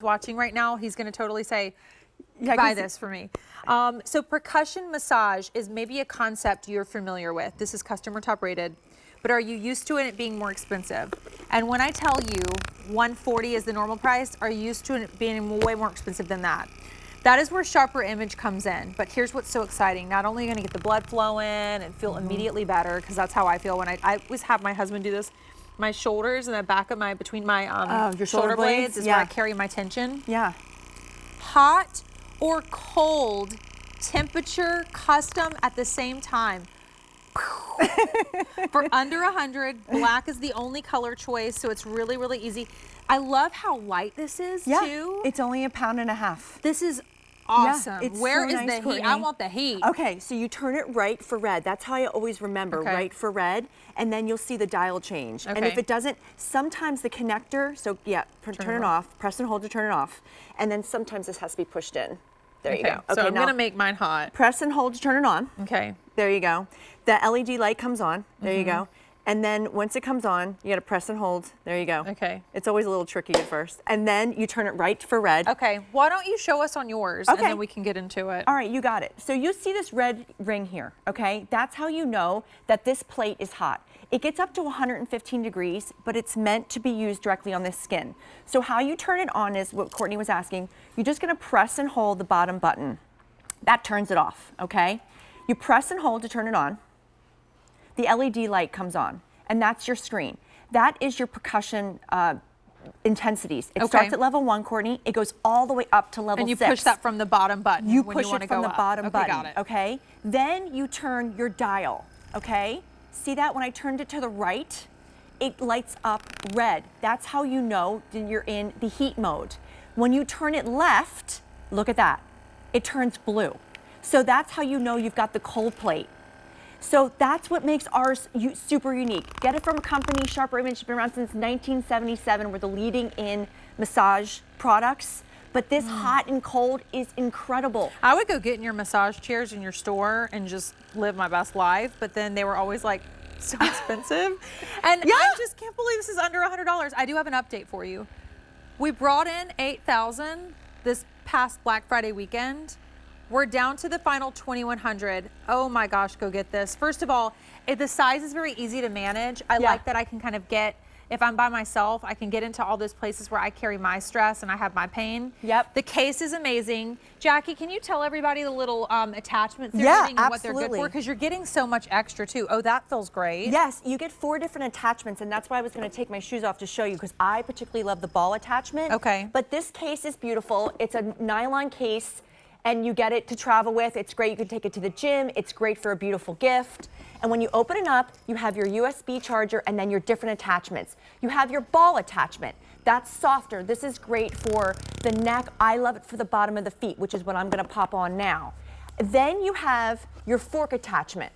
watching right now, he's going to totally say, buy this for me. So percussion massage is maybe a concept you're familiar with. This is customer top rated, but are you used to it being more expensive? And when I tell you $140 is the normal price, are you used to it being way more expensive than that? That is where Sharper Image comes in. But here's what's so exciting. Not only are you going to get the blood flowing and feel immediately better, because that's how I feel when I always have my husband do this. My shoulders and the back of my, between my your shoulder blades is where I carry my tension. Yeah. Hot or cold, temperature, custom at the same time. For under 100, black is the only color choice, so it's really, really easy. I love how light this is too. It's only £1.5 pounds. This is awesome. Yeah, Where so is nice, the Courtney. heat? I want the heat. Okay, so you turn it right for red. That's how I always remember, right for red, and then you'll see the dial change. Okay. And if it doesn't, sometimes the connector, so yeah, turn it off, press and hold to turn it off, and then sometimes this has to be pushed in. There you go. So Okay, I'm now gonna make mine hot. press and hold to turn it on. Okay. There you go. The LED light comes on. There you go. And then once it comes on, you gotta press and hold. There you go. Okay. It's always a little tricky at first. And then you turn it right for red. Okay, why don't you show us on yours, and then we can get into it. All right, you got it. So you see this red ring here, okay? That's how you know that this plate is hot. It gets up to 115 degrees, but it's meant to be used directly on the skin. So how you turn it on is what Courtney was asking. You're just gonna press and hold the bottom button. That turns it off, okay? You press and hold to turn it on. The LED light comes on, and that's your screen. That is your percussion intensities. It starts at level 1, Courtney. It goes all the way up to level 6. And you push that from the bottom button. You when push you it from the bottom button, got it. okay? Then you turn your dial, okay? See that when I turned it to the right, it lights up red. That's how you know that you're in the heat mode. When you turn it left, look at that. It turns blue. So that's how you know you've got the cold plate. So that's what makes ours super unique. Get it from a company, Sharper Image, been around since 1977. We're the leading in massage products. But this hot and cold is incredible. I would go get in your massage chairs in your store and just live my best life, but then they were always like so expensive. And I just can't believe this is under $100. I do have an update for you. We brought in 8,000 this past Black Friday weekend. We're down to the final 2,100. Oh my gosh, go get this. First of all, the size is very easy to manage. I like that I can kind of get, if I'm by myself, I can get into all those places where I carry my stress and I have my pain. Yep. The case is amazing. Jackie, can you tell everybody the little attachments they're getting and what they're good for? Because you're getting so much extra too. Oh, that feels great. Yes, you get 4 different attachments, and that's why I was gonna take my shoes off to show you, because I particularly love the ball attachment. Okay. But this case is beautiful. It's a nylon case, and you get it to travel with. It's great. You can take it to the gym. It's great for a beautiful gift. And when you open it up, you have your USB charger and then your different attachments. You have your ball attachment. That's softer. This is great for the neck. I love it for the bottom of the feet, which is what I'm going to pop on now. Then you have your fork attachment.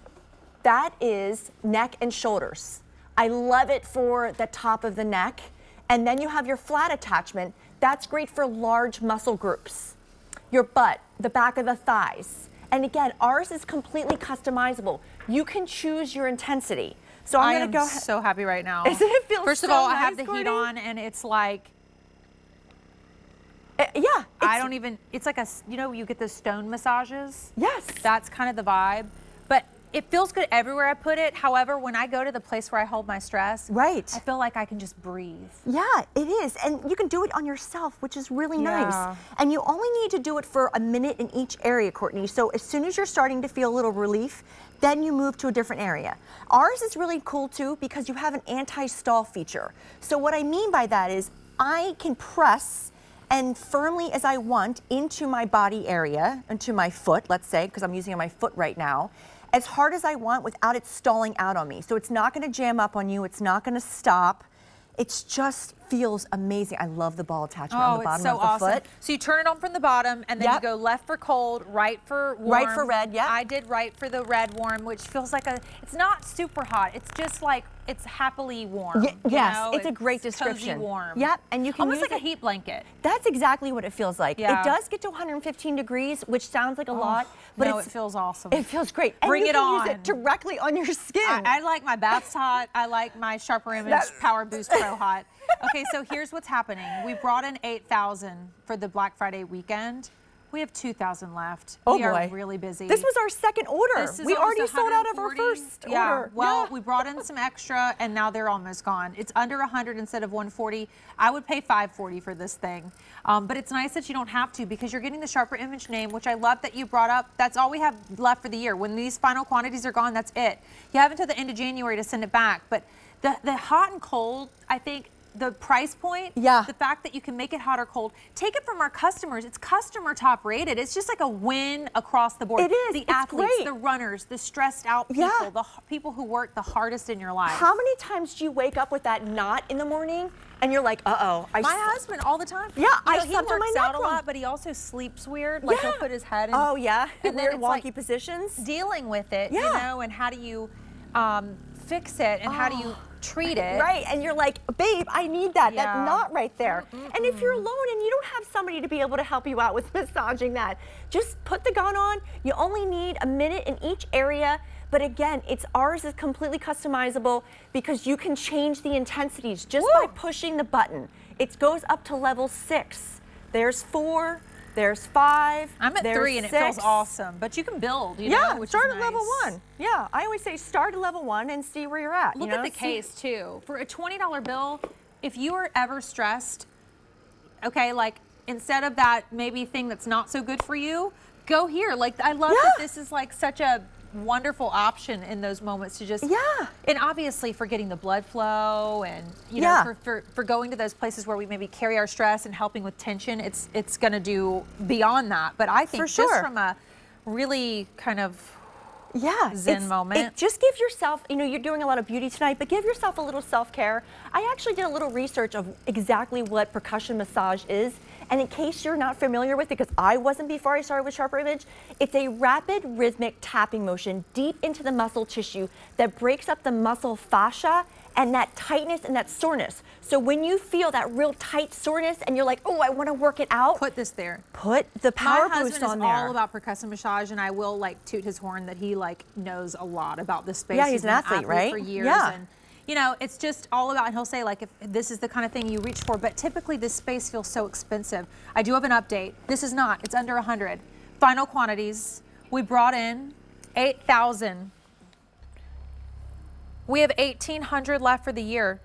That is neck and shoulders. I love it for the top of the neck. And then you have your flat attachment. That's great for large muscle groups. Your butt, the back of the thighs. And again, ours is completely customizable. You can choose your intensity. So I'm going to go. So happy right now. Isn't it feel First so of all, nice, I have the Courtney? heat on, and it's like, I don't even, it's like you know, you get the stone massages. Yes. That's kind of the vibe. But it feels good everywhere I put it. However, when I go to the place where I hold my stress, I feel like I can just breathe. Yeah, it is. And you can do it on yourself, which is really nice. And you only need to do it for a minute in each area, Courtney. So as soon as you're starting to feel a little relief, then you move to a different area. Ours is really cool too, because you have an anti-stall feature. So what I mean by that is I can press and firmly as I want into my body area, into my foot, let's say, because I'm using it on my foot right now, as hard as I want without it stalling out on me. So it's not gonna jam up on you, it's not gonna stop. It just feels amazing. I love the ball attachment on the bottom of the foot. So you turn it on from the bottom, and then you go left for cold, right for warm. Right for red, I did right for the red warm, which feels like it's not super hot. It's just like it's happily warm. Yes, you know? it's a great cozy description. warm. Yep, and you can almost use like a heat blanket. That's exactly what it feels like. Yeah. It does get to 115 degrees, which sounds like a lot, but no, it feels awesome. It feels great. And Bring you it can on. use it directly on your skin. I like my baths hot. I like my Sharper Image PowerBoost Pro hot. Okay, so here's what's happening. We brought in 8,000 for the Black Friday weekend. We have 2,000 left. Oh, we are boy. really busy. This was our second order. We already sold out of our 140. first order. Well, we brought in some extra, and now they're almost gone. It's under 100 instead of 140. I would pay $540 for this thing. But it's nice that you don't have to, because you're getting the Sharper Image name, which I love that you brought up. That's all we have left for the year. When these final quantities are gone, that's it. You have until the end of January to send it back. But the hot and cold, I think, the price point, the fact that you can make it hot or cold, take it from our customers. It's customer top rated. It's just like a win across the board. It is. The athletes, great. the runners, the stressed out people, the people who work the hardest in your life. How many times do you wake up with that knot in the morning and you're like, uh-oh. My husband all the time. Yeah, you know, I he slept on my works out neck a wrong. lot, but he also sleeps weird. Like he'll put his head in. Oh, yeah? And then Weird it's wonky like positions? dealing with it, you know, and how do you fix it, and how do you treat it? Right, and you're like, babe, I need that knot right there. And if you're alone and you don't have somebody to be able to help you out with massaging that, just put the gun on. You only need a minute in each area. But again, ours is completely customizable because you can change the intensities just by pushing the button. It goes up to level 6. There's 4. There's 5. I'm at 3 and 6. it feels awesome. But you can build, you know, which start is at nice. level 1. Yeah, I always say start at level 1 and see where you're at. Look at the case too. For a $20 bill, if you are ever stressed, okay, like instead of that maybe thing that's not so good for you, go here. Like I love that this is like such a wonderful option in those moments to just and obviously for getting the blood flow and you know for going to those places where we maybe carry our stress and helping with tension, it's going to do beyond that. But I think just from a really kind of zen moment. Just give yourself, you know, you're doing a lot of beauty tonight, but give yourself a little self-care. I actually did a little research of exactly what percussion massage is. And in case you're not familiar with it, because I wasn't before I started with Sharper Image, it's a rapid rhythmic tapping motion deep into the muscle tissue that breaks up the muscle fascia and that tightness and that soreness. So when you feel that real tight soreness and you're like, oh, I want to work it out. Put this there. Put the PowerBoost on there. My husband is all about percussive massage, and I will like toot his horn that he like knows a lot about this space. Yeah, he's an athlete, right? For years. And, you know, it's just all about, and he'll say like, if this is the kind of thing you reach for, but typically this space feels so expensive. I do have an update. This is not, it's under 100. Final quantities, we brought in 8,000. We have 1,800 left for the year.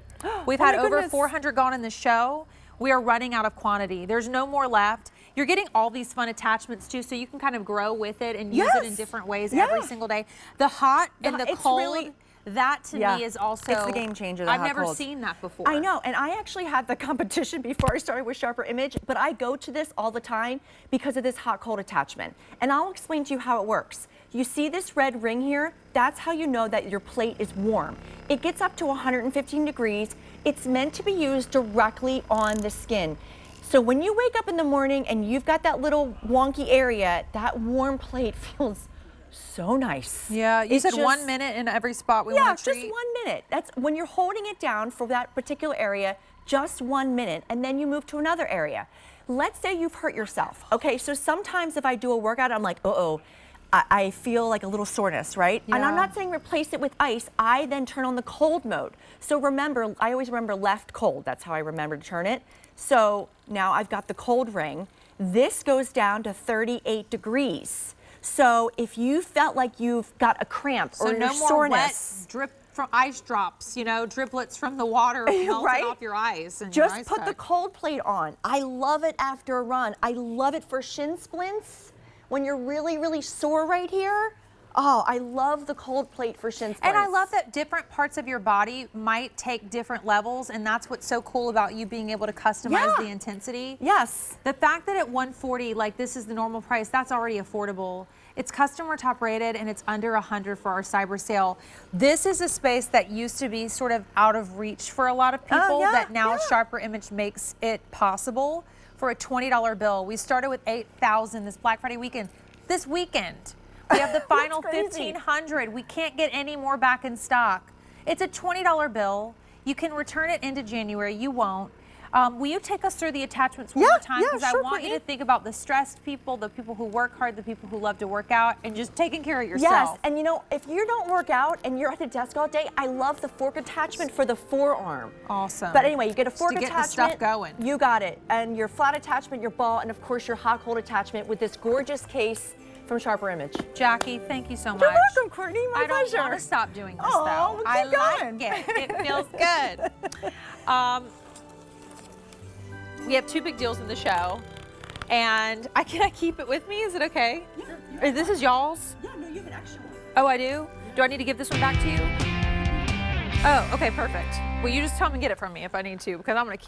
We've had over 400 gone in the show. We are running out of quantity. There's no more left. You're getting all these fun attachments too, so you can kind of grow with it and use it in different ways every single day. The hot and the cold, that to me is also, it's the game changer. I've never seen that before. I know, and I actually had the competition before I started with Sharper Image, but I go to this all the time because of this hot-cold attachment. And I'll explain to you how it works. You see this red ring here? That's how you know that your plate is warm. It gets up to 115 degrees. It's meant to be used directly on the skin. So when you wake up in the morning and you've got that little wonky area, that warm plate feels so nice. Yeah, you said 1 minute in every spot we want to treat. Yeah, just 1 minute. That's when you're holding it down for that particular area, just 1 minute, and then you move to another area. Let's say you've hurt yourself. Okay, so sometimes if I do a workout, I'm like, uh-oh, I feel like a little soreness, right? And I'm not saying replace it with ice. I then turn on the cold mode. So remember, I always remember left cold. That's how I remember to turn it. So now I've got the cold ring. This goes down to 38 degrees. So if you felt like you've got a cramp or no more soreness, wet drip from ice drops, you know, driplets from the water melting off your ice. And just put the cold plate on. I love it after a run. I love it for shin splints when you're really, really sore right here. Oh, I love the cold plate for shin splints. And I love that different parts of your body might take different levels, and that's what's so cool about you being able to customize the intensity. Yes. The fact that at 140, like this is the normal price, that's already affordable. It's customer top rated, and it's under 100 for our cyber sale. This is a space that used to be sort of out of reach for a lot of people that now Sharper Image makes it possible for a $20 bill. We started with 8,000 this Black Friday weekend. This weekend, we have the final 1,500. We can't get any more back in stock. It's a $20 bill. You can return it into January. You won't. Will you take us through the attachments one more time? Because sure, I want you to Courtney. think about the stressed people, the people who work hard, the people who love to work out, and just taking care of Yes, yourself. and you know, if you don't work out and you're at the desk all day, I love the fork attachment for the forearm. Awesome. But anyway, you get a fork to get attachment. the stuff going. You got it. And your flat attachment, your ball, and of course your hot cold attachment with this gorgeous case from Sharper Image. Jackie, thank you so much. You're welcome, Courtney. My pleasure. I don't want to stop doing this Oh, though. well, I keep going. like it. It feels good. We have 2 big deals in the show, and can I keep it with me? Is it okay? Yeah. This is y'all's? Yeah, no, you have an extra one. Oh, I do? Do I need to give this one back to you? Oh, okay, perfect. Well, you just tell me and get it from me if I need to, because I'm going to keep